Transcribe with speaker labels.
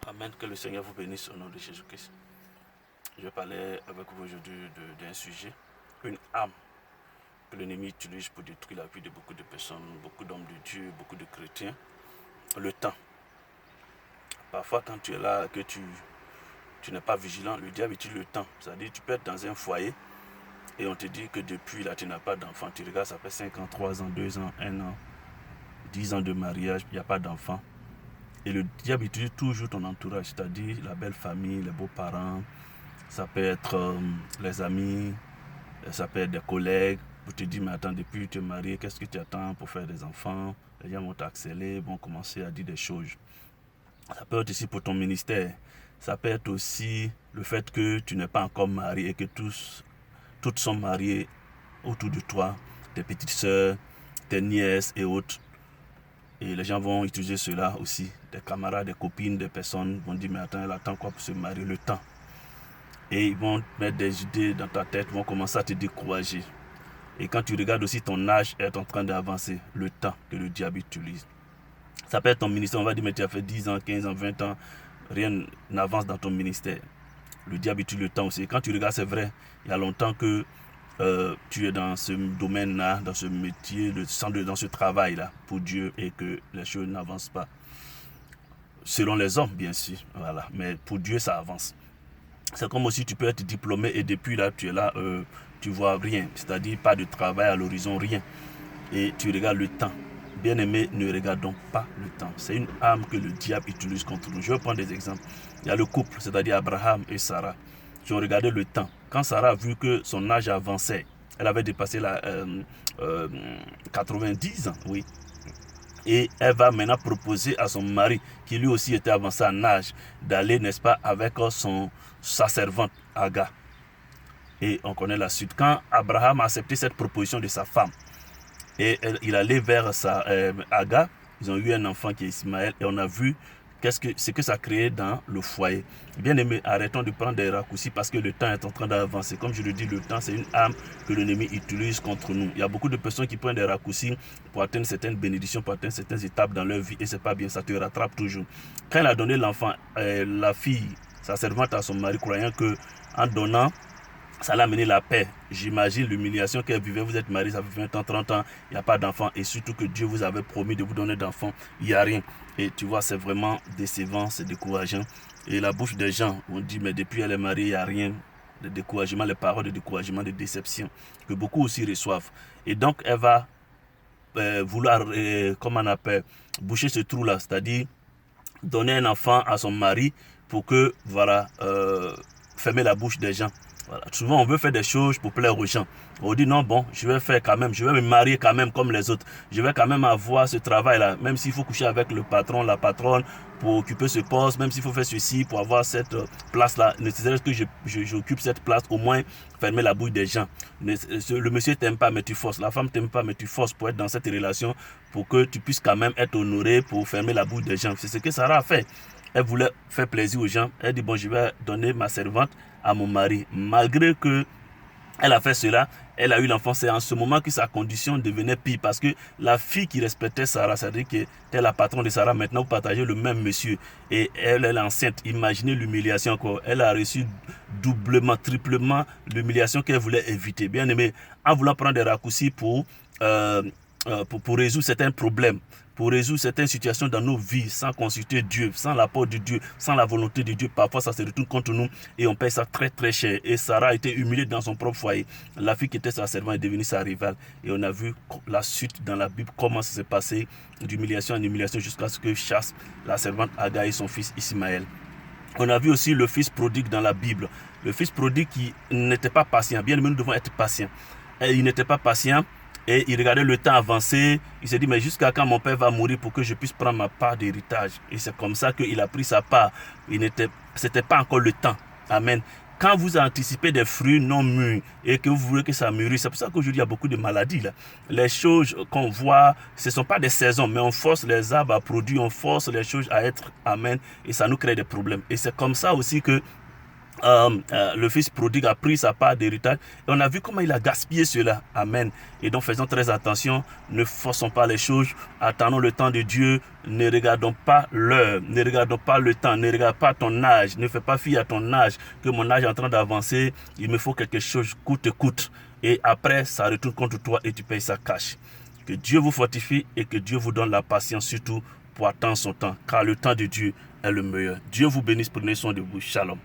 Speaker 1: Amen, que le Seigneur vous bénisse au nom de Jésus-Christ. Je vais parler avec vous aujourd'hui d'un sujet, une âme que l'ennemi utilise pour détruire la vie de beaucoup de personnes, beaucoup d'hommes de Dieu, beaucoup de chrétiens. Le temps. Parfois, quand tu es là, que tu n'es pas vigilant, le diable utilise le temps. C'est-à-dire, tu peux être dans un foyer et on te dit que depuis là, tu n'as pas d'enfant. Tu regardes, ça fait 5 ans, 3 ans, 2 ans, 1 an, 10 ans de mariage, il n'y a pas d'enfant. Et le diable utilise toujours ton entourage, c'est-à-dire la belle famille, les beaux-parents, ça peut être les amis, ça peut être des collègues. Pour te dire, mais attends, depuis que tu es marié, qu'est-ce que tu attends pour faire des enfants? Les gens vont t'accélérer, vont commencer à dire des choses. Ça peut être aussi pour ton ministère. Ça peut être aussi le fait que tu n'es pas encore marié et que toutes sont mariées autour de toi, tes petites sœurs, tes nièces et autres. Et les gens vont utiliser cela aussi. Des camarades, des copines, des personnes vont dire, mais attends, elle attend quoi pour se marier? Le temps. Et ils vont mettre des idées dans ta tête, vont commencer à te décourager. Et quand tu regardes aussi, ton âge est en train d'avancer. Le temps que le diable utilise. Ça peut être ton ministère, on va dire, mais tu as fait 10 ans, 15 ans, 20 ans, rien n'avance dans ton ministère. Le diable utilise le temps aussi. Et quand tu regardes, c'est vrai, il y a longtemps que tu es dans ce domaine-là, dans ce métier, dans ce travail-là pour Dieu et que les choses n'avancent pas. Selon les hommes, bien sûr, voilà. Mais pour Dieu, ça avance. C'est comme aussi tu peux être diplômé et depuis là, tu es là, tu vois rien. C'est-à-dire pas de travail à l'horizon, rien. Et tu regardes le temps. Bien-aimés, ne regardons pas le temps. C'est une arme que le diable utilise contre nous. Je vais prendre des exemples. Il y a le couple, c'est-à-dire Abraham et Sarah, qui ont regardé le temps. Quand Sarah a vu que son âge avançait, elle avait dépassé la 90 ans, oui. Et elle va maintenant proposer à son mari, qui lui aussi était avancé en âge, d'aller, n'est-ce pas, avec sa servante, Agar. Et on connaît la suite. Quand Abraham a accepté cette proposition de sa femme, et il allait vers Agar, ils ont eu un enfant qui est Ismaël, et on a vu ce que ça créait dans le foyer. Bien aimé, arrêtons de prendre des raccourcis parce que le temps est en train d'avancer. Comme je le dis, le temps, c'est une arme que l'ennemi utilise contre nous. Il y a beaucoup de personnes qui prennent des raccourcis pour atteindre certaines bénédictions, pour atteindre certaines étapes dans leur vie, et c'est pas bien, ça te rattrape toujours. Quand elle a donné l'enfant, la fille, sa servante à son mari, croyant que en donnant, ça l'a amené la paix. J'imagine l'humiliation qu'elle vivait. Vous êtes marié, ça fait 20 ans, 30 ans, il n'y a pas d'enfant. Et surtout que Dieu vous avait promis de vous donner d'enfants, il n'y a rien. Et tu vois, c'est vraiment décevant, c'est décourageant. Et la bouche des gens, on dit, mais depuis elle est mariée, il n'y a rien de découragement, les paroles de découragement, de déception, que beaucoup aussi reçoivent. Et donc, elle va vouloir, comment on appelle, boucher ce trou-là, c'est-à-dire donner un enfant à son mari pour que, voilà, fermer la bouche des gens. Voilà. Souvent, on veut faire des choses pour plaire aux gens. On dit non, bon, je vais faire quand même, je vais me marier quand même comme les autres. Je vais quand même avoir ce travail-là, même s'il faut coucher avec le patron, la patronne, pour occuper ce poste, même s'il faut faire ceci pour avoir cette place-là. Nécessaire que j'occupe cette place, au moins fermer la bouche des gens. Le monsieur t'aime pas, mais tu forces. La femme t'aime pas, mais tu forces pour être dans cette relation, pour que tu puisses quand même être honoré, pour fermer la bouche des gens. C'est ce que Sarah a fait. Elle voulait faire plaisir aux gens. Elle dit, bon, je vais donner ma servante à mon mari. Malgré que elle a fait cela, elle a eu l'enfant. C'est en ce moment que sa condition devenait pire parce que la fille qui respectait Sarah, c'est-à-dire que était la patronne de Sarah, maintenant vous partagez le même monsieur et elle est enceinte. Imaginez l'humiliation encore. Elle a reçu doublement, triplement l'humiliation qu'elle voulait éviter. Bien aimé, en voulant prendre des raccourcis pour résoudre certains problèmes, pour résoudre certaines situations dans nos vies, sans consulter Dieu, sans l'apport de Dieu, sans la volonté de Dieu. Parfois, ça se retourne contre nous et on paye ça très très cher. Et Sarah a été humiliée dans son propre foyer. La fille qui était sa servante est devenue sa rivale. Et on a vu la suite dans la Bible, comment ça s'est passé d'humiliation en humiliation jusqu'à ce que chasse la servante Agar et son fils Ismaël. On a vu aussi le fils prodigue dans la Bible. Le fils prodigue qui n'était pas patient. Bien aimé, nous devons être patients. Et il n'était pas patient. Et il regardait le temps avancer. Il s'est dit, mais jusqu'à quand mon père va mourir pour que je puisse prendre ma part d'héritage? Et c'est comme ça qu'il a pris sa part. C'était pas encore le temps. Amen. Quand vous anticipez des fruits non mûrs et que vous voulez que ça mûrisse, c'est pour ça qu'aujourd'hui il y a beaucoup de maladies là. Les choses qu'on voit, ce ne sont pas des saisons, mais on force les arbres à produire, on force les choses à être, amen, et ça nous crée des problèmes. Et c'est comme ça aussi que le fils prodigue a pris sa part d'héritage et on a vu comment il a gaspillé cela. Amen. Et donc faisons très attention, ne forçons pas les choses, attendons le temps de Dieu, ne regardons pas l'heure, ne regardons pas le temps, ne regarde pas ton âge, ne fais pas fi à ton âge, que mon âge est en train d'avancer, il me faut quelque chose coûte coûte. Et après, ça retourne contre toi et tu payes ça cash. Que Dieu vous fortifie et que Dieu vous donne la patience surtout pour attendre son temps, car le temps de Dieu est le meilleur. Dieu vous bénisse, prenez soin de vous. Shalom.